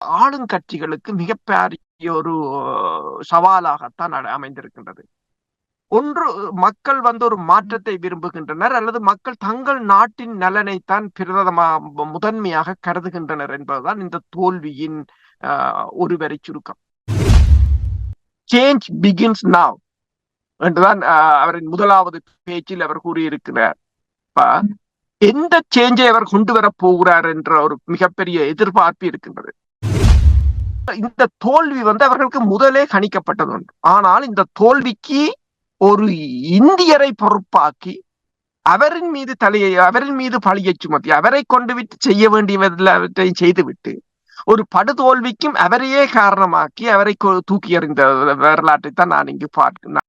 ஆளுங்கட்சிகளுக்கு மிகப்பெரிய ஒரு சவாலாகத்தான் அமைந்திருக்கின்றது. ஒன்று, மக்கள் ஒரு மாற்றத்தை விரும்புகின்றனர், அல்லது மக்கள் தங்கள் நாட்டின் நலனைத்தான் முதன்மையாக கருதுகின்றனர் என்பதுதான் இந்த தோல்வியின் ஒரு வரி சுருக்கம். சேஞ்ச் பிகின்ஸ் நவ் என்றுதான் அவரின் முதலாவது பேச்சில் அவர் கூறியிருக்கிறார். எந்த சேஞ்சை அவர் கொண்டு வர போகிறார் என்ற ஒரு மிகப்பெரிய எதிர்பார்ப்பு இருக்கின்றது. இந்த தோல்வி அவர்களுக்கு முதலே கணிக்கப்பட்டது ஒன்று. ஆனால் இந்த தோல்விக்கு ஒரு இந்தியரை பொறுப்பாக்கி அவரின் மீது பழியை சுமத்தி அவரை கொண்டு விட்டு செய்ய வேண்டியவற்றை செய்துவிட்டு ஒரு படுதோல்விக்கும் அவரையே காரணமாக்கி அவரை தூக்கி எறிந்த வரலாற்றை தான் நான் இங்கு பார்க்கிறேன்.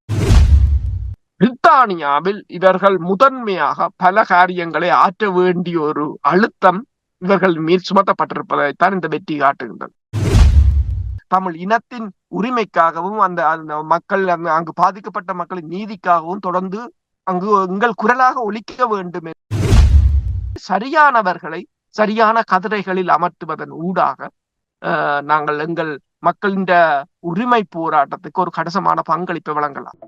பிரித்தானியாவில் இவர்கள் முதன்மையாக பல காரியங்களை ஆற்ற வேண்டிய ஒரு அழுத்தம் இவர்கள் மீது சுமத்தப்பட்டிருப்பதைத்தான் இந்த வெற்றி காட்டுகின்றது. தமிழ் இனத்தின் உரிமைக்காகவும் அந்த மக்கள் அங்கு பாதிக்கப்பட்ட மக்களின் நீதிக்காகவும் தொடர்ந்து அங்கு எங்கள் குரலாக ஒலிக்க வேண்டும். சரியானவர்களை சரியான கதிரைகளில் அமர்த்துவதன் ஊடாக நாங்கள் எங்கள் மக்களின் உரிமை போராட்டத்துக்கு ஒரு கணிசமான பங்களிப்பை வழங்கலாம்.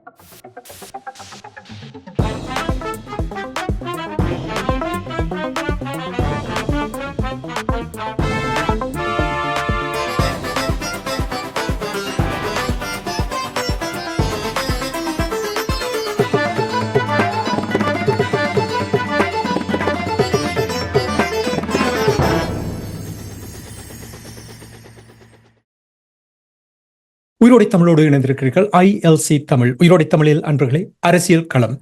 உயிரோடை தமிழோடு இணைந்திருக்கிறீர்கள். ILC தமிழ் உயிரோடை தமிழில் அன்பர்களே, அரசியல் களம்.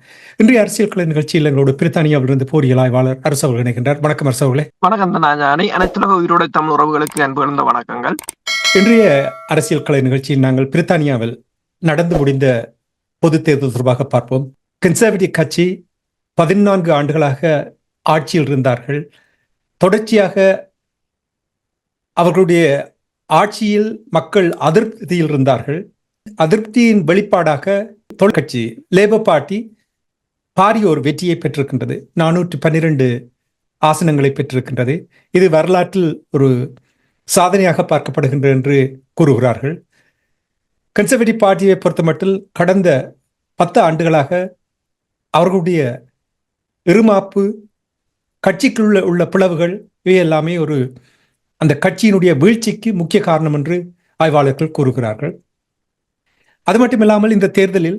இன்றைய அரசியல் கள நிகழ்ச்சியில் எங்களோடு பிரித்தானியாவிலிருந்து போரியல் ஆய்வாளர் அரசு அவர்கள் இணைகின்றார். வணக்கம் அரசு அவர்களே. வணக்கம். அனைத்துலக உயிரோடை தமிழ் உறவுகளுக்கு அன்பு இருந்த வணக்கங்கள். இன்றைய அரசியல் கள நிகழ்ச்சியில் நாங்கள் பிரித்தானியாவில் நடந்து முடிந்த பொது தேர்தல் தொடர்பாக பார்ப்போம். கன்சர்வேட்டிவ் கட்சி 14 ஆண்டுகளாக ஆட்சியில் இருந்தார்கள். தொடர்ச்சியாக அவர்களுடைய ஆட்சியில் மக்கள் அதிருப்தியில் இருந்தார்கள். அதிருப்தியின் வெளிப்பாடாக தொழிற்கட்சி லேபர் பார்ட்டி பாரிய ஒரு வெற்றியை பெற்றிருக்கின்றது. 412 ஆசனங்களை பெற்றிருக்கின்றது. இது வரலாற்றில் ஒரு சாதனையாக பார்க்கப்படுகின்றது என்று கூறுகிறார்கள். கன்சர்வேட்டிவ் பார்ட்டியை பொறுத்தமட்டில் கடந்த 10 ஆண்டுகளாக அவர்களுடைய இருமாப்பு, கட்சிக்குள்ள உள்ள பிளவுகள் இவையெல்லாமே அந்த கட்சியினுடைய வீழ்ச்சிக்கு முக்கிய காரணம் என்று ஆய்வாளர்கள் கூறுகிறார்கள். அது மட்டுமில்லாமல் இந்த தேர்தலில்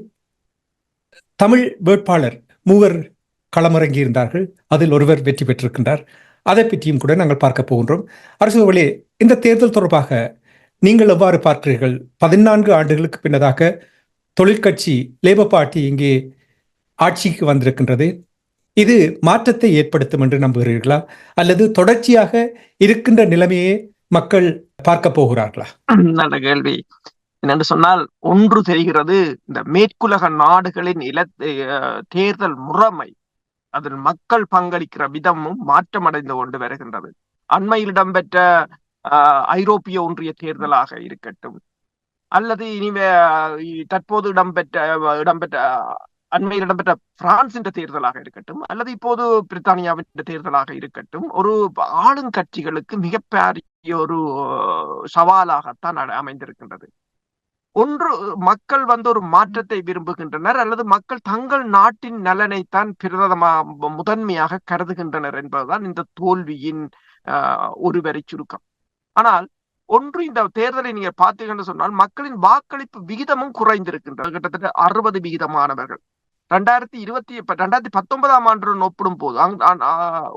தமிழ் வேட்பாளர் 3 களமிறங்கி இருந்தார்கள். அதில் ஒருவர் வெற்றி பெற்றிருக்கின்றார். அதை பற்றியும் கூட நாங்கள் பார்க்க போகின்றோம். அரசுகளே, இந்த தேர்தல் தொடர்பாக நீங்கள் எவ்வாறு பார்க்கிறீர்கள்? 14 ஆண்டுகளுக்கு பின்னதாக தொழிற்கட்சி லேபர் பார்ட்டி இங்கே ஆட்சிக்கு வந்திருக்கின்றது. இது மாற்றத்தை ஏற்படுத்தும் என்று நம்புகிறீர்களா, அல்லது தொடர்ச்சியாக இருக்கின்ற நிலைமையே மக்கள் பார்க்க போகிறார்களா? நல்ல கேள்வி. என்னென்று சொன்னால், ஒன்று தெரிகிறது, இந்த மேற்குலக நாடுகளின் தேர்தல் முறைமை, அதில் மக்கள் பங்களிக்கிற விதமும் மாற்றமடைந்து கொண்டு வருகின்றது. அண்மையில் இடம்பெற்ற ஐரோப்பிய ஒன்றிய தேர்தலாக இருக்கட்டும், அல்லது தற்போது இடம்பெற்ற அண்மையில் இடம்பெற்ற பிரான்சின் தேர்தலாக இருக்கட்டும், அல்லது இப்போது பிரித்தானியாவின் தேர்தலாக இருக்கட்டும், ஒரு ஆளுங்கட்சிகளுக்கு மிகப்பெரிய ஒரு சவாலாகத்தான் அமைந்திருக்கின்றது. ஒன்று, மக்கள் ஒரு மாற்றத்தை விரும்புகின்றனர், அல்லது மக்கள் தங்கள் நாட்டின் நலனைத்தான் முதன்மையாக கருதுகின்றனர் என்பதுதான் இந்த தோல்வியின் ஒரு வரி சுருக்கம். ஆனால் ஒன்று, இந்த தேர்தலை நீங்க பார்த்தீங்கன்னு சொன்னால் மக்களின் வாக்களிப்பு விகிதமும் குறைந்திருக்கின்றது. கிட்டத்தட்ட 60% 2019 ஆண்டுடன்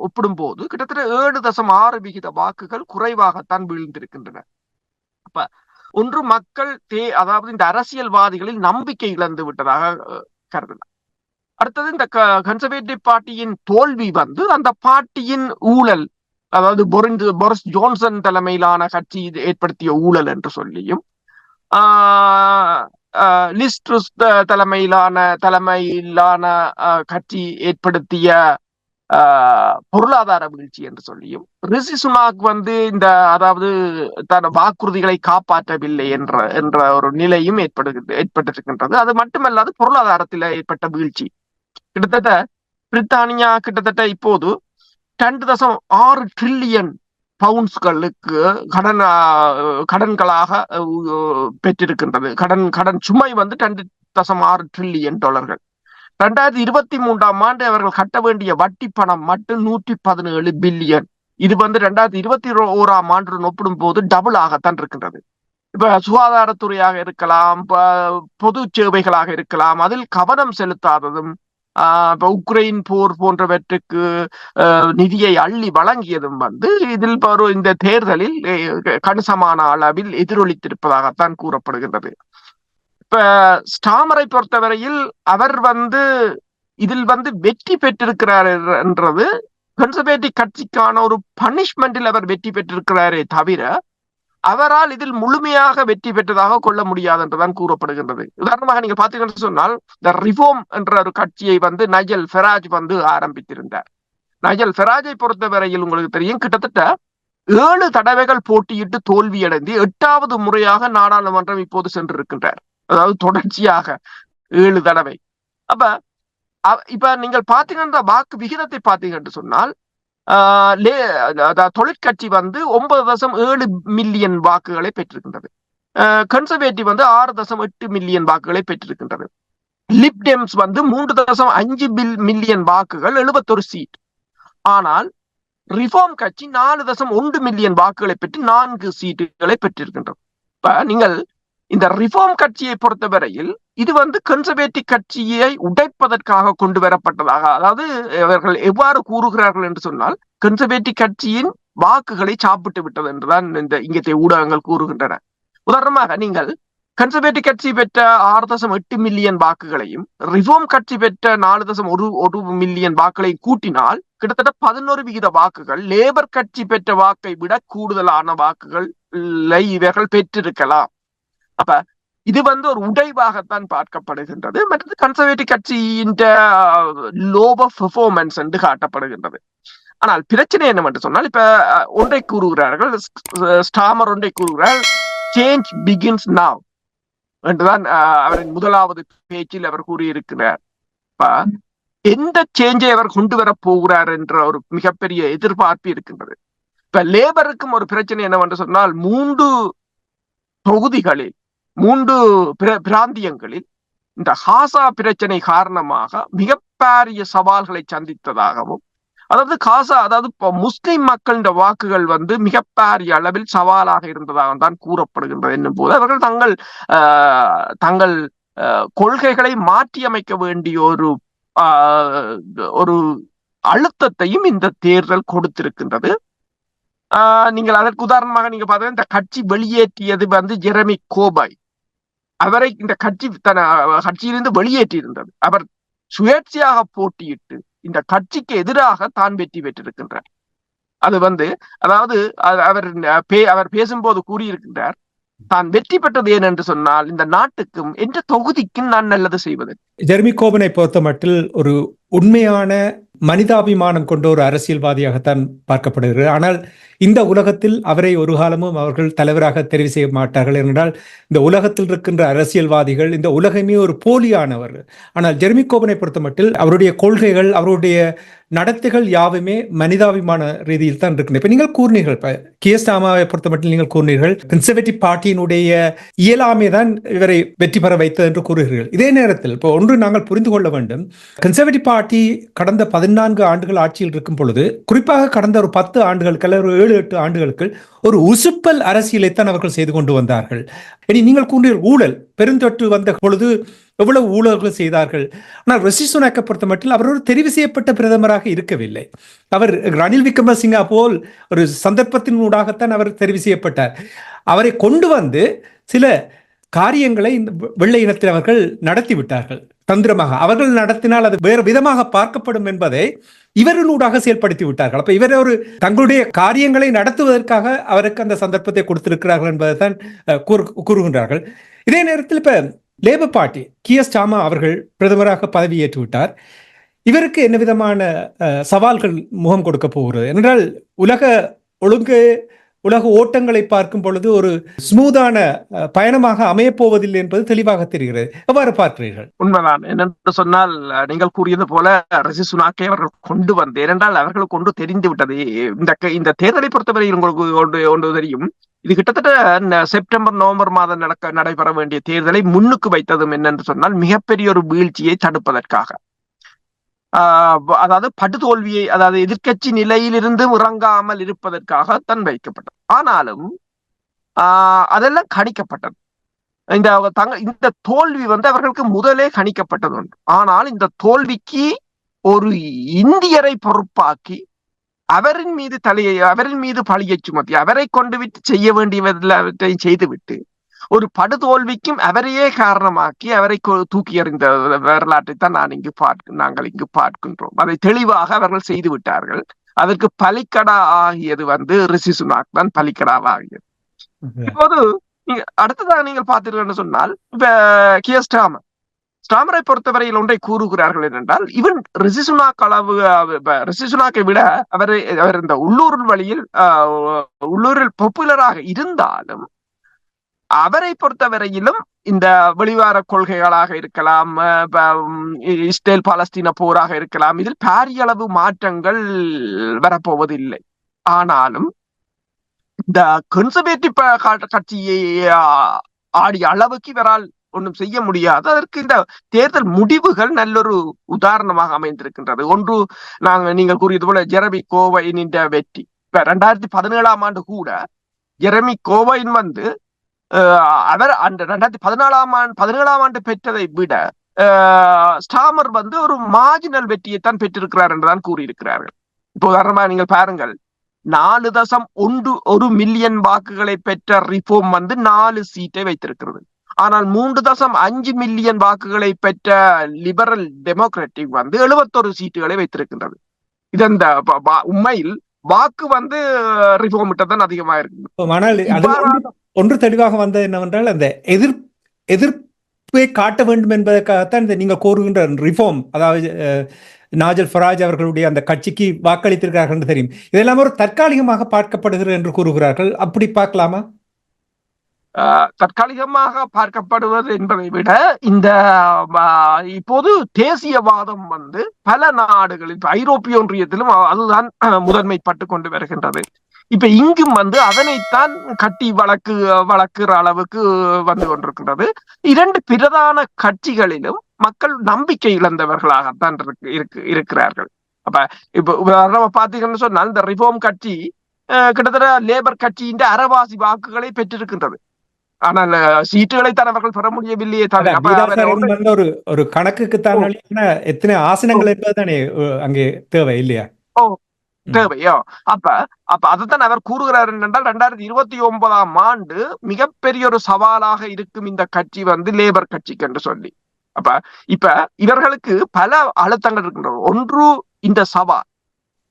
ஒப்பிடும் போது கிட்டத்தட்ட 7.6% வாக்குகள் குறைவாகத்தான் வீழ்ந்திருக்கின்றன. அப்ப ஒன்று, மக்கள் அதாவது இந்த அரசியல்வாதிகளில் நம்பிக்கை இழந்து விட்டதாக கருதலாம். அடுத்தது, இந்த கன்சர்வேட்டிவ் பார்ட்டியின் தோல்வி அந்த பார்ட்டியின் ஊழல், அதாவது போரிஸ் ஜோன்சன் தலைமையிலான கட்சி ஏற்படுத்திய ஊழல் என்று சொல்லியும், லிஸ் ட்ரஸ் தலைமையிலான கட்சி ஏற்படுத்திய பொருளாதார வீழ்ச்சி என்று சொல்லியும், ரிஷி சுனாக் இந்த அதாவது தன் வாக்குறுதிகளை காப்பாற்றவில்லை என்ற ஒரு நிலையும் ஏற்பட்டிருக்கின்றது. அது மட்டுமல்லாது பொருளாதாரத்தில் ஏற்பட்ட வீழ்ச்சி, கிட்டத்தட்ட பிரித்தானியா இப்போது 2.6 ட்ரில்லியன் பவுன்ஸ்களுக்கு கடன்களாக பெற்றிருக்கின்றது. கடன் சுமை வந்து $2.6 டிரில்லியன். 2023ஆம் ஆண்டு அவர்கள் கட்ட வேண்டிய வட்டி பணம் மட்டும் 117 பில்லியன். இது வந்து 2021ஆம் ஆண்டு ஒப்பிடும் போது டபுள் ஆகத்தான் இருக்கின்றது. இப்ப சுகாதாரத்துறையாக இருக்கலாம், பொது சேவைகளாக இருக்கலாம், அதில் கவனம் செலுத்தாததும், இப்ப உக்ரைன் போர் போன்றவற்றுக்கு நிதியை அள்ளி வழங்கியதும் வந்து இதில் இந்த தேர்தலில் கணிசமான அளவில் எதிரொலித்திருப்பதாகத்தான் கூறப்படுகின்றது. இப்ப ஸ்டாமரை பொறுத்தவரையில் அவர் வந்து இதில் வந்து வெற்றி பெற்றிருக்கிறார் என்றது கன்சர்வேட்டிவ் கட்சிக்கான ஒரு பனிஷ்மெண்டில் அவர் வெற்றி பெற்றிருக்கிறாரே தவிர அவரால் இதில் முழுமையாக வெற்றி பெற்றதாக கொள்ள முடியாது என்றுதான் கூறப்படுகின்றது. உதாரணமாக நீங்கள் பார்த்தீங்கன்னு சொன்னால் இந்த ரிஃபார்ம் என்ற ஒரு கட்சியை வந்து நைஜல் ஃபெராஜ் வந்து ஆரம்பித்திருந்தார். நைஜல் ஃபெராஜை பொறுத்தவரையில் உங்களுக்கு தெரியும், கிட்டத்தட்ட 7 தடவைகள் போட்டியிட்டு தோல்வியடைந்து 8வது முறையாக நாடாளுமன்றம் இப்போது சென்றிருக்கின்றார். அதாவது தொடர்ச்சியாக 7 தடவை. இப்ப நீங்கள் பார்த்தீங்கன்னா வாக்கு விகிதத்தை பார்த்தீங்கன்னு சொன்னால் தொழிற்கட்சி வந்து 9.7 மில்லியன் வாக்குகளை பெற்றிருக்கின்றது. கன்சர்வேட்டிவ் வந்து 6.8 மில்லியன் வாக்குகளை பெற்றிருக்கின்றது. லிப்டெம்ஸ் வந்து 3.5 மில்லியன் வாக்குகள், 71 சீட். ஆனால் ரிஃபார்ம் கட்சி 4.1 மில்லியன் வாக்குகளை பெற்று 4 சீட்டுகளை பெற்றிருக்கின்றது. இப்ப நீங்கள் இந்த ரிஃபார்ம் கட்சியை பொறுத்தவரையில் இது வந்து கன்சர்வேட்டிவ் கட்சியை உடைப்பதற்காக கொண்டு வரப்பட்டதாக, அதாவது அவர்கள் எவ்வாறு கூறுகிறார்கள் என்று சொன்னால் கன்சர்வேட்டிவ் கட்சியின் வாக்குகளை சாப்பிட்டு விட்டது என்றுதான் இந்த இங்கத்தைய ஊடகங்கள் கூறுகின்றன. உதாரணமாக நீங்கள் கன்சர்வேட்டிவ் கட்சி பெற்ற 6.8 மில்லியன் வாக்குகளையும் ரிஃபார்ம் கட்சி பெற்ற 4.1 மில்லியன் வாக்குகளையும் கூட்டினால் கிட்டத்தட்ட 11% வாக்குகள் லேபர் கட்சி பெற்ற வாக்கை விட கூடுதலான வாக்குகளை இவர்கள் பெற்றிருக்கலாம். அப்ப இது வந்து ஒரு உடைவாகத்தான் பார்க்கப்படுகின்றது. மற்றது கன்சர்வேட்டிவ் கட்சியின் லோவ பெர்ஃபார்மன்ஸ் என்று காட்டப்படுகின்றது. ஆனால் பிரச்சனை என்னவென்று சொன்னால், இப்ப ஒன்றை கூறுகிறார்கள், ஸ்டாமர் ஒன்றை கூறுகிறார், சேஞ்ச் பிகின்ஸ் நவ் என்றுதான் அவரின் முதலாவது பேச்சில் அவர் கூறியிருக்கிறார். எந்த சேஞ்சை அவர் கொண்டு வர போகிறார் என்ற ஒரு மிகப்பெரிய எதிர்பார்ப்பு இருக்கின்றது. இப்ப லேபருக்கும் ஒரு பிரச்சனை என்னவென்று சொன்னால், 3 தொகுதிகளில் 3 பிராந்தியங்களில் இந்த ஹாசா பிரச்சனை காரணமாக மிகப்பெரிய சவால்களை சந்தித்ததாகவும், அதாவது முஸ்லிம் மக்களின் வாக்குகள் வந்து மிகப்பெரிய அளவில் சவாலாக இருந்ததாக தான் கூறப்படுகின்றது. என்னும் போது அவர்கள் தங்கள் கொள்கைகளை மாற்றியமைக்க வேண்டிய ஒரு அழுத்தத்தையும் இந்த தேர்தல் கொடுத்திருக்கின்றது. நீங்கள் அதற்கு உதாரணமாக நீங்க பார்த்தீங்கன்னா இந்த கட்சி வெளியேற்றியது வந்து ஜெரமி கோபாய். அவரை இந்த கட்சியிலிருந்து வெளியேற்றி இருந்தது. அவர் சுயேட்சையாக போட்டியிட்டு இந்த கட்சிக்கு எதிராக தான் வெற்றி பெற்றிருக்கின்றார். அது வந்து அதாவது அவர் பேசும்போது கூறியிருக்கின்றார், தான் வெற்றி பெற்றது ஏன் என்று சொன்னால் இந்த நாட்டுக்கும் என்ற தொகுதிக்கும் நான் நல்லது செய்வது. ஜெரமி கோபனை பொறுத்த மட்டில் ஒரு உண்மையான மனிதாபிமானம் கொண்ட ஒரு அரசியல்வாதியாகத்தான் பார்க்கப்படுகிறது. ஆனால் இந்த உலகத்தில் அவரை ஒரு காலமும் அவர்கள் தலைவராக தெரிவு செய்ய மாட்டார்கள். என்றால் இந்த உலகத்தில் இருக்கின்ற அரசியல்வாதிகள், இந்த உலகமே ஒரு போலியானவர். ஆனால் ஜெரமி கோபனை பொறுத்த மட்டில் அவருடைய கொள்கைகள், அவருடைய நடத்தைகள் யாவுமே மனிதாபிமான ரீதியில் தான் இருக்கின்றன. இப்ப நீங்கள் கூறினீர்கள், கீர் ஸ்டாமரை பொறுத்த மட்டும் நீங்கள் கூறினீர்கள் கன்சர்வேட்டிவ் பார்ட்டியினுடைய இயலாமை தான் இவரை வெற்றி பெற வைத்தது என்று கூறுகிறீர்கள். இதே நேரத்தில் இப்போ ஒன்று நாங்கள் புரிந்து கொள்ள வேண்டும், கன்சர்வேட்டிவ் பார்ட்டி கடந்த 14 ஆண்டுகள் ஆட்சியில் இருக்கும் பொழுது, குறிப்பாக கடந்த ஒரு 10 ஆண்டுகளுக்கு அல்லது ஒரு 7-8 ஆண்டுகளுக்கு ஒரு உசுப்பல் அரசியலைத்தான் அவர்கள் செய்து கொண்டு வந்தார்கள். இனி நீங்கள் கூறினீர்கள் ஊழல் பெருந்தொற்று வந்த பொழுது எவ்வளவு ஊழல்கள் செய்தார்கள். ஆனால் ரிஷி சுனாக்கை பொறுத்த மட்டும் அவர் ஒரு தெரிவு செய்யப்பட்ட பிரதமராக இருக்கவில்லை. அவர் ரணில் விக்ரமசிங்கா போல் ஒரு சந்தர்ப்பத்தின் ஊடாகத்தான் அவர் தெரிவு செய்யப்பட்டார். அவரை கொண்டு வந்து சில காரியங்களை இந்த வெள்ளை இனத்தில் அவர்கள் நடத்தி விட்டார்கள் தந்திரமாக. அவர்கள் நடத்தினால் அது வேறு விதமாக பார்க்கப்படும் என்பதை இவர்களூடாக செயல்படுத்தி விட்டார்கள். அப்ப இவர் ஒரு தங்களுடைய காரியங்களை நடத்துவதற்காக அவருக்கு அந்த சந்தர்ப்பத்தை கொடுத்திருக்கிறார்கள் என்பதை தான் கூறுகின்றார்கள். இதே நேரத்தில் இப்ப லேபர் பார்ட்டி கீர் ஸ்டாமர் அவர்கள் பிரதமராக பதவியேற்று விட்டார். இவருக்கு என்ன விதமான சவால்கள் முகம் கொடுக்க போகிறது என்றால், உலக ஒழுங்கு உலக ஓட்டங்களை பார்க்கும் பொழுது ஒரு ஸ்மூதான பயணமாக அமையப்போவதில்லை என்பது தெளிவாக தெரிகிறது. எவ்வாறு பார்க்கிறீர்கள்? உண்மைதான். என்னென்று சொன்னால், நீங்கள் கூறியது போல ரிஷி சுனாக்கை அவர்கள் கொண்டு வந்து, ஏனென்றால் அவர்களுக்கு ஒன்று தெரிந்து விட்டது. இந்த தேர்தலை பொறுத்தவரையில் உங்களுக்கு ஒன்று தெரியும். இது கிட்டத்தட்ட செப்டம்பர் நவம்பர் மாதம் நடைபெற வேண்டிய தேர்தலை முன்னுக்கு வைத்ததும் என்னென்று சொன்னால், மிகப்பெரிய ஒரு வீழ்ச்சியை தடுப்பதற்காக. அதாவது படுதோல்வியை, அதாவது எதிர்க்கட்சி நிலையிலிருந்து இறங்காமல் இருப்பதற்காகத்தான் வைக்கப்பட்டது. ஆனாலும் அதெல்லாம் கணிக்கப்பட்டது. இந்த தோல்வி அவர்களுக்கு முதலே கணிக்கப்பட்டது ஒன்று. ஆனால் இந்த தோல்விக்கு ஒரு இந்தியரை பொறுப்பாக்கி அவரின் மீது பழியை சுமத்தி அவரை கொண்டு விட்டு செய்ய வேண்டியவற்றை செய்துவிட்டு ஒரு படுதோல்விக்கும் அவரையே காரணமாக்கி அவரை தூக்கி எறிந்த வரலாற்றை தான் நாங்கள் இங்கு பார்க்கின்றோம். அதை தெளிவாக அவர்கள் செய்து விட்டார்கள். அதற்கு பலிக்கடா ஆகியது ரிஷி சுனாக் தான் பலிக்கடாவாகியது. இப்போது அடுத்ததாக நீங்கள் பார்த்தீர்கள் சொன்னால், இப்ப கியர் ஸ்டாமரை பொறுத்தவரையில் ஒன்றை கூறுகிறார்கள் என்றால், இவன் ரிஷி சுனாக்கை விட அவர் இந்த உள்ளூரில் பாப்புலராக இருந்தாலும் அவரை பொறுத்தவரையிலும் இந்த வெளிவார கொள்கைகளாக இருக்கலாம், இஸ்ரேல் பாலஸ்தீன போராக இருக்கலாம், இதில் பாரிய அளவு மாற்றங்கள் வரப்போவதில்லை. ஆனாலும் இந்த கன்சர்வேட்டிவ் கட்சியை ஆடிய அளவுக்கு இவரால் ஒன்றும் செய்ய முடியாது. அதற்கு இந்த தேர்தல் முடிவுகள் நல்லொரு உதாரணமாக அமைந்திருக்கின்றது. ஒன்று, நீங்கள் கூறியது போல ஜெரமி கோவையின் வெற்றி. இப்ப 2017 ஆண்டு கூட ஜெரமி கோவைன் அவர் அந்த 2017 ஆண்டு பெற்றதை விட ஸ்டாமர் ஒரு மார்ஜினல் வெற்றியைத்தான் பெற்றிருக்கிறார் என்றுதான் கூறியிருக்கிறார்கள். இப்போ உதாரணமா நீங்கள் பாருங்கள், 4.1 மில்லியன் வாக்குகளை பெற்ற ரிஃபார்ம் 4 சீட்டை வைத்திருக்கிறது. ஆனால் 3.5 மில்லியன் வாக்குகளை பெற்ற லிபரல் டெமோக்ராட்டிக் 71 சீட்டுகளை வைத்திருக்கின்றது. இது அந்த உண்மையில் வாக்கு ரிஃபார்ம் தான் அதிகமாக இருக்கு. ஒன்று தெளிவாக வந்தது என்னவென்றால், அந்த எதிர்ப்பை காட்ட வேண்டும் என்பதற்காகத்தான் நீங்க கோருகின்ற ரிஃபார்ம், அதாவது நாஜல் ஃபராஜ் அவர்களுடைய அந்த கட்சிக்கு வாக்களித்திருக்கிறார்கள் என்று தெரியும். இதெல்லாம் ஒரு தற்காலிகமாக பார்க்கப்படுகிறது என்று கூறுகிறார்கள். அப்படி பார்க்கலாமா? தற்காலிகமாக பார்க்கப்படுவது என்பதை விட இந்த இப்போது தேசியவாதம் பல நாடுகளில், ஐரோப்பிய ஒன்றியத்திலும் அதுதான் முதன்மைப்பட்டு கொண்டு வருகின்றது. இப்ப இங்கும் அதனைத்தான் கட்டி வளர்க்கிற அளவுக்கு வந்து கொண்டிருக்கின்றது. 2 பிரதான கட்சிகளிலும் மக்கள் நம்பிக்கை இழந்தவர்களாகத்தான் இருக்கிறார்கள். இப்ப உதாரணமா பாத்தீங்கன்னு சொன்னால், இந்த ரிஃபார்ம் கட்சி கிட்டத்தட்ட லேபர் கட்சியின் அரைவாசி வாக்குகளை பெற்றிருக்கின்றது. ஆனால் சீட்டுகளை தான் அவர்கள் பெற முடியவில்லையே. ஒரு கணக்குக்கு தான் எத்தனை ஆசனங்கள் என்பதுதானே அங்கே தேவை இல்லையா? தேவையோ அப்ப அதைத்தான் அவர் கூறுகிறார் என்றால், 2029 ஆண்டு மிகப்பெரிய ஒரு சவாலாக இருக்கும் இந்த கட்சி லேபர் கட்சிக்கு என்று சொல்லி. இப்ப இவர்களுக்கு பல அழுத்தங்கள் இருக்கின்றன. ஒன்று இந்த சவால்.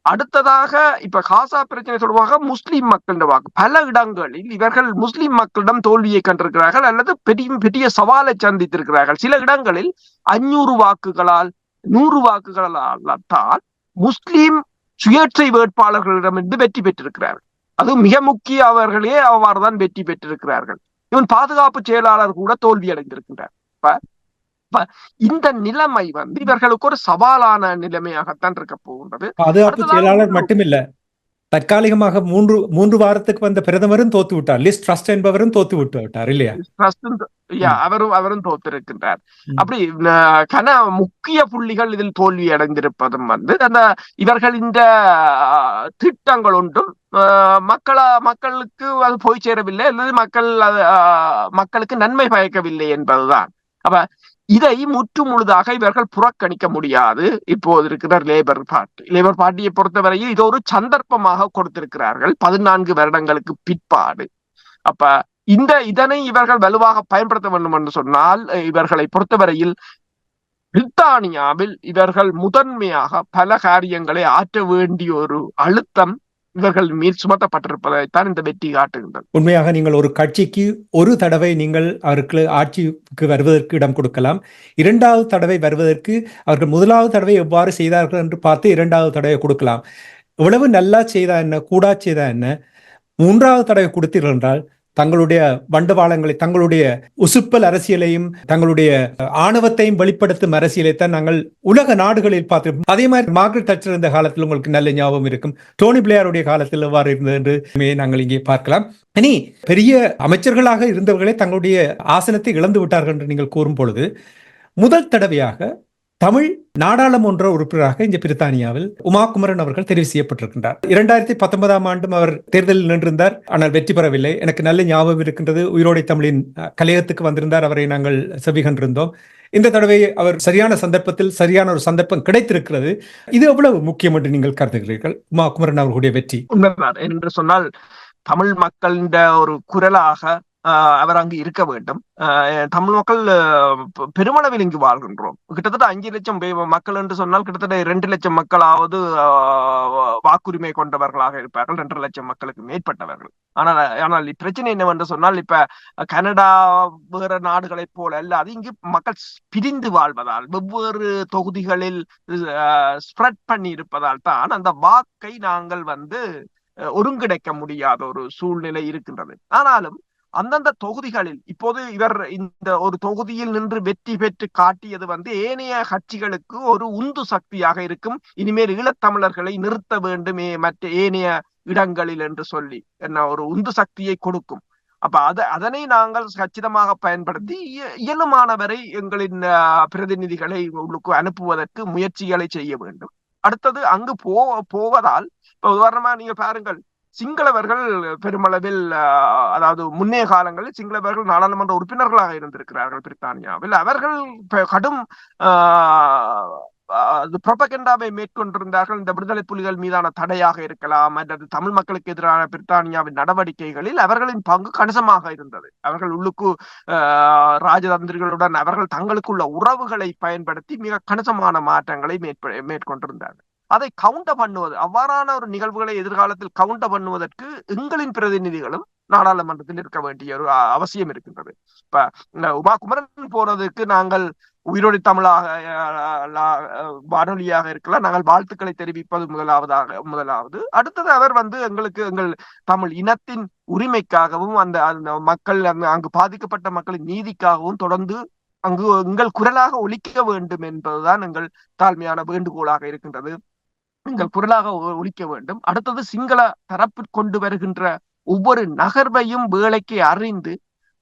அடுத்ததாக இப்ப காசா பிரச்சனை தொடர்பாக முஸ்லிம் மக்களின் வாக்கு, பல இடங்களில் இவர்கள் முஸ்லிம் மக்களிடம் தோல்வியை கண்டிருக்கிறார்கள் அல்லது பெரிய பெரிய சவாலை சந்தித்திருக்கிறார்கள். சில இடங்களில் 500 வாக்குகளால் 100 வாக்குகளால் தான் முஸ்லிம் சுயேட்சை வேட்பாளர்களிடமிருந்து வெற்றி பெற்றிருக்கிறார்கள். அது மிக முக்கிய, அவர்களே அவ்வாறுதான் வெற்றி பெற்றிருக்கிறார்கள். இவன் பாதுகாப்பு செயலாளர் கூட தோல்வி அடைந்திருக்கின்றார். இந்த நிலைமை இவர்களுக்கு ஒரு சவாலான நிலைமையாகத்தான் இருக்க போகின்றது. பாதுகாப்பு செயலாளர் மட்டுமில்ல, தற்காலிகமாக 3 வாரத்துக்கு வந்த பிரதமரும் தோத்து விட்டார். லிஸ் ட்ரஸ்ட் என்பவரும் தோத்து விட்டார் இல்லையா? அவரும் தோத்திருக்கின்றார். அப்படி முக்கிய புள்ளிகள் இதில் தோல்வி அடைந்திருப்பதும் அந்த இவர்கள் இந்த திட்டங்கள் ஒன்றும் மக்களுக்கு அது போய் சேரவில்லை அல்லது மக்களுக்கு நன்மை பயக்கவில்லை என்பதுதான். இதை முற்று முழுதாக இவர்கள் புறக்கணிக்க முடியாது. இப்போது இருக்கிற லேபர் பார்ட்டியை பொறுத்தவரையில் இது ஒரு சந்தர்ப்பமாக கொடுத்திருக்கிறார்கள் 14 வருடங்களுக்கு பிற்பாடு. இதனை இவர்கள் வலுவாக பயன்படுத்த வேண்டும் என்று சொன்னால், இவர்களை பொறுத்தவரையில் பிரித்தானியாவில் இவர்கள் முதன்மையாக பல காரியங்களை ஆற்ற வேண்டிய ஒரு அழுத்தம் இவர்கள் மீது சுமத்தப்பட்டிருப்பதைத்தான் இந்த வெற்றி காட்டுகின்றது. உண்மையாக நீங்கள் ஒரு கட்சிக்கு ஒரு தடவை நீங்கள் அவருக்கு ஆட்சிக்கு வருவதற்கு இடம் கொடுக்கலாம். 2வது தடவை வருவதற்கு அவர்கள் 1வது தடவை எவ்வாறு செய்தார்கள் என்று பார்த்து 2வது தடவை கொடுக்கலாம். எவ்வளவு நல்லா செய்தா என்ன, கூடா செய்தா என்ன, மூன்றாவது தடவை கொடுத்தீர்கள் என்றால் தங்களுடைய வண்டவாளங்களை, தங்களுடைய உசுப்பல் அரசியலையும் தங்களுடைய ஆணவத்தையும் வெளிப்படுத்தும் அரசியலைத்தான் நாங்கள் உலக நாடுகளில் பார்த்து. அதே மாதிரி மார்கரெட் தட்சர் இருந்த காலத்தில் உங்களுக்கு நல்ல ஞாபகம் இருக்கும், டோனி பிளேயருடைய காலத்தில் எவ்வாறு இருந்தது என்று நாங்கள் இங்கே பார்க்கலாம். இனி பெரிய அமைச்சர்களாக இருந்தவர்களே தங்களுடைய ஆசனத்தை இழந்து விட்டார்கள் என்று நீங்கள் கூறும் பொழுது, முதல் தடவையாக தமிழ் நாடாளுமன்ற உறுப்பினராக இந்த பிரித்தானியாவில் உமா குமரன் அவர்கள் தெரிவு செய்யப்பட்டிருக்கின்றார். 2019 ஆண்டும் அவர் தேர்தலில் நின்றிருந்தார், ஆனால் வெற்றி பெறவில்லை. எனக்கு நல்ல ஞாபகம் இருக்கின்றது, உயிரோடை தமிழின் கலையகத்துக்கு வந்திருந்தார், அவரை நாங்கள் செவி கண்டிருந்தோம். இந்த தடவை அவர் சரியான சந்தர்ப்பத்தில் சரியான ஒரு சந்தர்ப்பம் கிடைத்திருக்கிறது. இது எவ்வளவு முக்கியம் என்று நீங்கள் கருதுகிறீர்கள், உமா குமரன் அவர்களுடைய வெற்றி? உண்மைதான் என்று சொன்னால் தமிழ் மக்களின் ஒரு குரலாக அவர் அங்கு இருக்க வேண்டும். தமிழ் மக்கள் பெருமளவில் இங்கு வாழ்கின்றோம். கிட்டத்தட்ட 5 லட்சம் மக்கள் என்று சொன்னால் கிட்டத்தட்ட 2 லட்சம் மக்களாவது வாக்குரிமை கொண்டவர்களாக இருப்பார்கள், 2.5 லட்சம் மக்களுக்கு மேற்பட்டவர்கள். ஆனால் பிரச்சனை என்னவென்று சொன்னால், இப்ப கனடா வேற நாடுகளைப் போல அல்லாது இங்கு மக்கள் பிரிந்து வாழ்வதால், வெவ்வேறு தொகுதிகளில் ஸ்ப்ரெட் பண்ணி இருப்பதால் தான் அந்த வாக்கை நாங்கள் ஒருங்கிணைக்க முடியாத ஒரு சூழ்நிலை இருக்கின்றது. ஆனாலும் அந்தந்த தொகுதிகளில் இப்போது இவர் இந்த ஒரு தொகுதியில் நின்று வெற்றி பெற்று காட்டியது ஏனைய கட்சிகளுக்கு ஒரு உந்து சக்தியாக இருக்கும். இனிமேல் ஈழத்தமிழர்களை நிறுத்த வேண்டும் மற்ற ஏனைய இடங்களில் என்று சொல்லி என்ன ஒரு உந்து சக்தியை கொடுக்கும். அப்ப அதனை நாங்கள் கச்சிதமாக பயன்படுத்தி இயலுமானவரை எங்களின் பிரதிநிதிகளை உங்களுக்கு அனுப்புவதற்கு முயற்சிகளை செய்ய வேண்டும். அடுத்தது அங்கு போவதால் இப்ப உதாரணமா நீங்க பாருங்கள், சிங்களவர்கள் பெருமளவில், அதாவது முன்னைய காலங்களில் சிங்களவர்கள் நாடாளுமன்ற உறுப்பினர்களாக இருந்திருக்கிறார்கள் பிரித்தானியாவில். அவர்கள் கடும் புரோபகண்டாவை மேற்கொண்டிருந்தார்கள். இந்த விடுதலை புலிகள் மீதான தடையாக இருக்கலாம், அல்லது தமிழ் மக்களுக்கு எதிரான பிரித்தானியாவின் நடவடிக்கைகளில் அவர்களின் பங்கு கணிசமாக இருந்தது. அவர்கள் உள்ளுக்கு ராஜதந்திரிகளுடன் அவர்கள் தங்களுக்குள்ள உறவுகளை பயன்படுத்தி மிக கணிசமான மாற்றங்களை மேற்கொண்டிருந்தார்கள். அதை கவுண்டர் பண்ணுவது, அவ்வாறான ஒரு நிகழ்வுகளை எதிர்காலத்தில் கவுண்டர் பண்ணுவதற்கு எங்களின் பிரதிநிதிகளும் நாடாளுமன்றத்தில் இருக்க வேண்டிய ஒரு அவசியம் இருக்கின்றது. இப்ப உமா குமரன் போனதுக்கு நாங்கள் உயிரோடி தமிழாக வானொலியாக இருக்கலாம், நாங்கள் வாழ்த்துக்களை தெரிவிப்பது முதலாவது. அடுத்தது அவர் எங்களுக்கு எங்கள் தமிழ் இனத்தின் உரிமைக்காகவும் அந்த மக்கள் அங்கு பாதிக்கப்பட்ட மக்களின் நீதிக்காகவும் தொடர்ந்து அங்கு எங்கள் குரலாக ஒலிக்க வேண்டும் என்பதுதான் எங்கள் தாழ்மையான வேண்டுகோளாக இருக்கின்றது. எங்கள் குரலாக ஒலிக்க வேண்டும். அடுத்தது சிங்கள தரப்பு கொண்டு வருகின்ற ஒவ்வொரு நகர்வையும் வேலைக்கு அறிந்து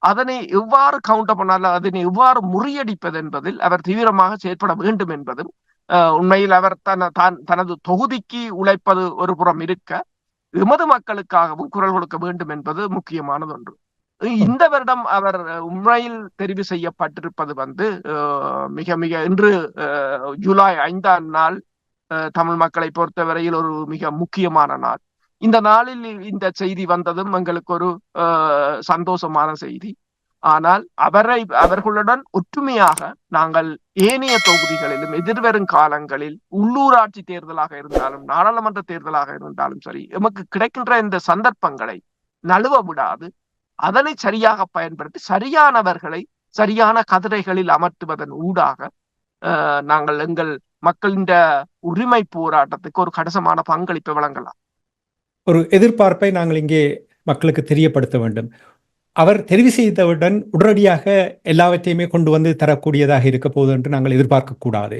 அதனை எவ்வாறு கவுண்டர் பண்ணாலும் அதனை எவ்வாறு முறியடிப்பது என்பதில் அவர் தீவிரமாக செயற்பட வேண்டும் என்பதும், உண்மையில் அவர் தனது தொகுதிக்கு உழைப்பது ஒரு புறம் இருக்க, எமது மக்களுக்காகவும் குரல் கொடுக்க வேண்டும் என்பது முக்கியமானது ஒன்று. இந்த வருடம் அவர் உண்மையில் தெரிவு செய்யப்பட்டிருப்பது மிக மிக இன்று ஜூலை 5ஆம் நாள் தமிழ் மக்களை பொறுத்தவரையில் ஒரு மிக முக்கியமான நாள். இந்த நாளில் இந்த செய்தி வந்ததும் எங்களுக்கு ஒரு சந்தோஷமான செய்தி. ஆனால் அவர்களுடன் ஒற்றுமையாக நாங்கள் ஏனைய தொகுதிகளிலும் எதிர்வரும் காலங்களில் உள்ளூராட்சி தேர்தலாக இருந்தாலும் நாடாளுமன்ற தேர்தலாக இருந்தாலும் சரி, எமக்கு கிடைக்கின்ற இந்த சந்தர்ப்பங்களை நழுவ விடாது அதனை சரியாக பயன்படுத்தி சரியானவர்களை சரியான கதிரைகளில் அமர்த்துவதன் ஊடாக நாங்கள் எங்கள் மக்களின் உரிமை போராட்டத்துக்கு ஒரு கணிசமான பங்களிப்பை வழங்கலாம். ஒரு எதிர்பார்ப்பை நாங்கள் இங்கே மக்களுக்கு தெரியப்படுத்த வேண்டும். அவர் தெரிவு செய்தவுடன் உடனடியாக எல்லாவற்றையுமே கொண்டு வந்து தரக்கூடியதாக இருக்க போகுது என்று நாங்கள் எதிர்பார்க்க கூடாது.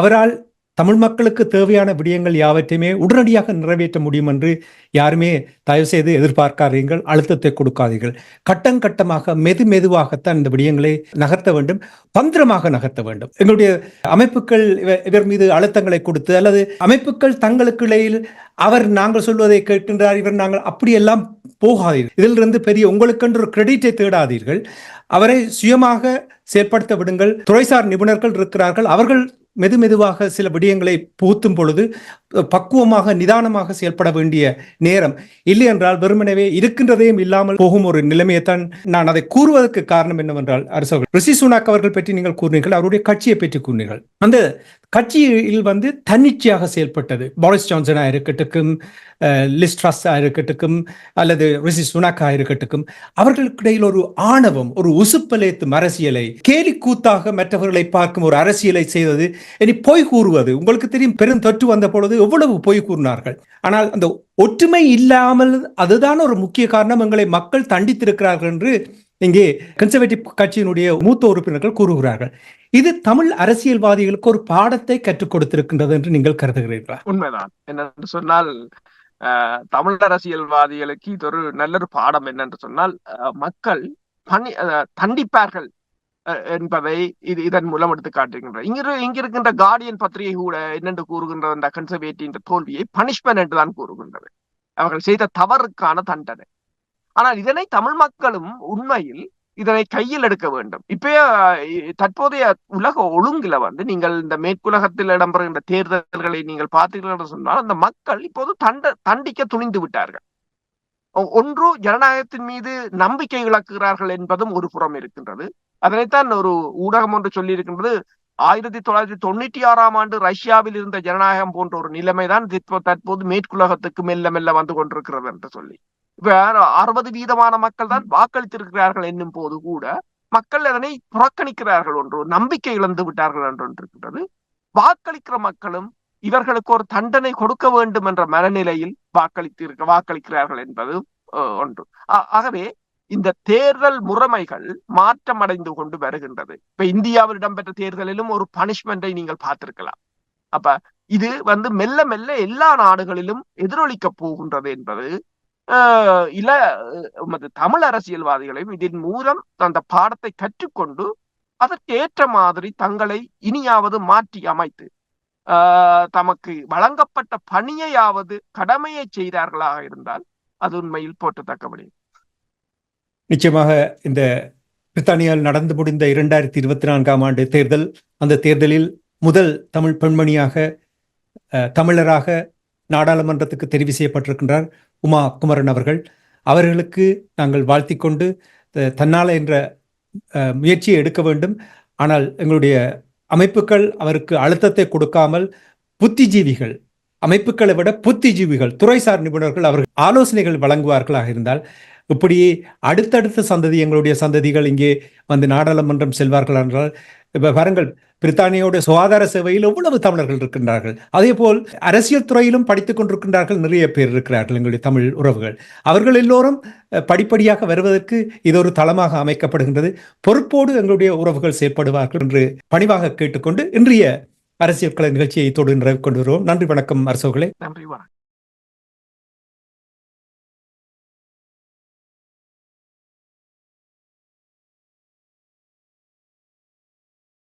அவரால் தமிழ் மக்களுக்கு தேவையான விடயங்கள் யாவற்றையுமே உடனடியாக நிறைவேற்ற முடியும் என்று யாருமே தயவு செய்து எதிர்பார்க்காதீர்கள், அழுத்தத்தை கொடுக்காதீர்கள். கட்டமாக மெதுவாகத்தான் இந்த விடயங்களை நகர்த்த வேண்டும், தந்திரமாக நகர்த்த வேண்டும். எங்களுடைய அமைப்புகள் இவர் மீது அழுத்தங்களை கொடுத்து, அல்லது அமைப்புகள் தங்களுக்கு இடையில் அவர் நாங்கள் சொல்வதை கேட்கின்றார், இவர் நாங்கள் அப்படியெல்லாம் போகாதீர்கள். இதிலிருந்து பெரிய உங்களுக்கென்று ஒரு கிரெடிட்டை தேடாதீர்கள். அவரை சுயமாக செயற்படுத்த விடுங்கள். துறைசார் நிபுணர்கள் இருக்கிறார்கள், அவர்கள் மெதுவாக சில விடயங்களை புகுத்தும் பொழுது பக்குவமாக நிதானமாக செயல்பட வேண்டிய நேரம். இல்லை என்றால் வெறுமனவே இருக்கின்றதையும் இல்லாமல் போகும் ஒரு நிலைமையைத்தான். நான் அதை கூறுவதற்கு காரணம் என்னவென்றால், அரசர்கள் ரிஷி சுனாக் அவர்கள் பற்றி நீங்கள் கூறினீர்கள், அவருடைய கட்சியை பற்றி கூறினீர்கள். அந்த கட்சியில் தன்னிச்சையாக செயல்பட்டது போரிஸ் ஜான்சனாக இருக்கட்டும், லிஸ் ட்ரஸ் இருக்கட்டும், அல்லது ரிஷி சுனாக் இருக்கட்டும், அவர்களுக்கு இடையில் ஒரு ஆணவம், ஒரு உசுப்பலேத்தும் அரசியலை, கேலி கூத்தாக மற்றவர்களை பார்க்கும் ஒரு அரசியலை செய்வது, இனி பொய் கூறுவது. உங்களுக்கு தெரியும், பெரும் தொற்று வந்த பொழுது எவ்வளவு பொய் கூறினார்கள். ஆனால் அந்த ஒற்றுமை இல்லாமல் அதுதான் ஒரு முக்கிய காரணம் எங்களை மக்கள் தண்டித்திருக்கிறார்கள் என்று இங்கே கன்சர்வேட்டிவ் கட்சியினுடைய மூத்த உறுப்பினர்கள் கூறுகிறார்கள். இது தமிழ் அரசியல்வாதிகளுக்கு ஒரு பாடத்தை கற்றுக் கொடுத்திருக்கின்றது என்று நீங்கள் கருதுகிறீர்களா? உண்மைதான். என்னென்று சொன்னால் தமிழ் அரசியல்வாதிகளுக்கு இது ஒரு நல்ல ஒரு பாடம். என்னென்று சொன்னால் மக்கள் தண்டிப்பார்கள் என்பதை இதன் மூலம் எடுத்து காட்டுகின்ற. இங்க இருக்கின்ற கார்டியன் பத்திரிகை கூட என்னென்று கூறுகின்ற அந்த கன்சர்வேட்டிவ் தோல்வியை பனிஷ்மெண்ட் என்று தான் கூறுகின்றது, அவர்கள் செய்த தவறுக்கான தண்டனை. ஆனால் இதனை தமிழ் மக்களும் உண்மையில் இதனை கையில் எடுக்க வேண்டும். இப்ப தற்போதைய உலக ஒழுங்குல நீங்கள் இந்த மேற்குலகத்தில் இடம்பெறுகின்ற தேர்தல்களை நீங்கள் பார்த்தீர்கள் என்று சொன்னால் அந்த மக்கள் இப்போது தண்டிக்க துணிந்து விட்டார்கள். ஒன்று ஜனநாயகத்தின் மீது நம்பிக்கை இழக்கிறார்கள் என்பதும் ஒரு புறம் இருக்கின்றது. அதனைத்தான் ஒரு ஊடகம் ஒன்று சொல்லி இருக்கின்றது, 1996 ரஷ்யாவில் இருந்த ஜனநாயகம் போன்ற ஒரு நிலைமைதான் தற்போது மேற்குலகத்துக்கு மெல்ல மெல்ல வந்து கொண்டிருக்கிறது என்று சொல்லி. இப்ப 60% மக்கள் தான் வாக்களித்திருக்கிறார்கள் என்னும் போது கூட மக்கள் அதனை புறக்கணிக்கிறார்கள், ஒன்று நம்பிக்கை இழந்து விட்டார்கள் என்று இருக்கின்றது. வாக்களிக்கிற மக்களும் இவர்களுக்கு ஒரு தண்டனை கொடுக்க வேண்டும் என்ற மனநிலையில் வாக்களிக்கிறார்கள் என்பது ஒன்று. ஆகவே இந்த தேர்தல் முறைமைகள் மாற்றம் அடைந்து கொண்டு வருகின்றது. இப்ப இந்தியாவில் இடம்பெற்ற தேர்தலிலும் ஒரு பனிஷ்மெண்டை நீங்கள் பார்த்திருக்கலாம். அப்ப இது மெல்ல மெல்ல எல்லா நாடுகளிலும் எதிரொலிக்க போகின்றது என்பது தமிழ் அரசியல்வாதிகளையும் இதன் மூலம் அந்த பாடத்தை கற்றுக்கொண்டு அதற்கு ஏற்ற மாதிரி தங்களை இனியாவது மாற்றி அமைத்து தமக்கு வழங்கப்பட்ட பணியையாவது கடமையை செய்தார்களாக இருந்தால் அது உண்மையில் போற்றத்தக்கபடி. நிச்சயமாக இந்த பிரித்தானியாவில் நடந்து முடிந்த 2024 தேர்தல், அந்த தேர்தலில் முதல் தமிழ் பெண்மணியாக தமிழராக நாடாளுமன்றத்துக்கு தெரிவு செய்யப்பட்டிருக்கின்றார் உமா குமரன் அவர்கள். அவர்களுக்கு நாங்கள் வாழ்த்திக் கொண்டு தன்னால என்ற முயற்சியை எடுக்க வேண்டும். ஆனால் எங்களுடைய அமைப்புகள் அவருக்கு அழுத்தத்தை கொடுக்காமல் புத்திஜீவிகள், அமைப்புகளை விட புத்திஜீவிகள், துறைசார் நிபுணர்கள் அவர்கள் ஆலோசனைகள் வழங்குவார்களாக இருந்தால் இப்படியே அடுத்தடுத்த சந்ததி, எங்களுடைய சந்ததிகள் இங்கே நாடாளுமன்றம் செல்வார்கள் என்றால், இப்ப பாருங்கள், பிரித்தானியாவுடைய சுகாதார சேவையில் எவ்வளவு தமிழர்கள் இருக்கின்றார்கள். அதே போல் அரசியல் துறையிலும் படித்துக் கொண்டிருக்கின்றார்கள், நிறைய பேர் இருக்கிறார்கள் எங்களுடைய தமிழ் உறவுகள். அவர்கள் எல்லோரும் படிப்படியாக வருவதற்கு இது ஒரு தளமாக அமைக்கப்படுகின்றது. பொறுப்போடு எங்களுடைய உறவுகள் செயற்படுவார்கள் என்று பணிவாக கேட்டுக்கொண்டு இன்றைய அரசியல் கலை நிகழ்ச்சியை தொடர்ந்து கொண்டு வருவோம். நன்றி, வணக்கம் அரசோகளே. நன்றி, வணக்கம்.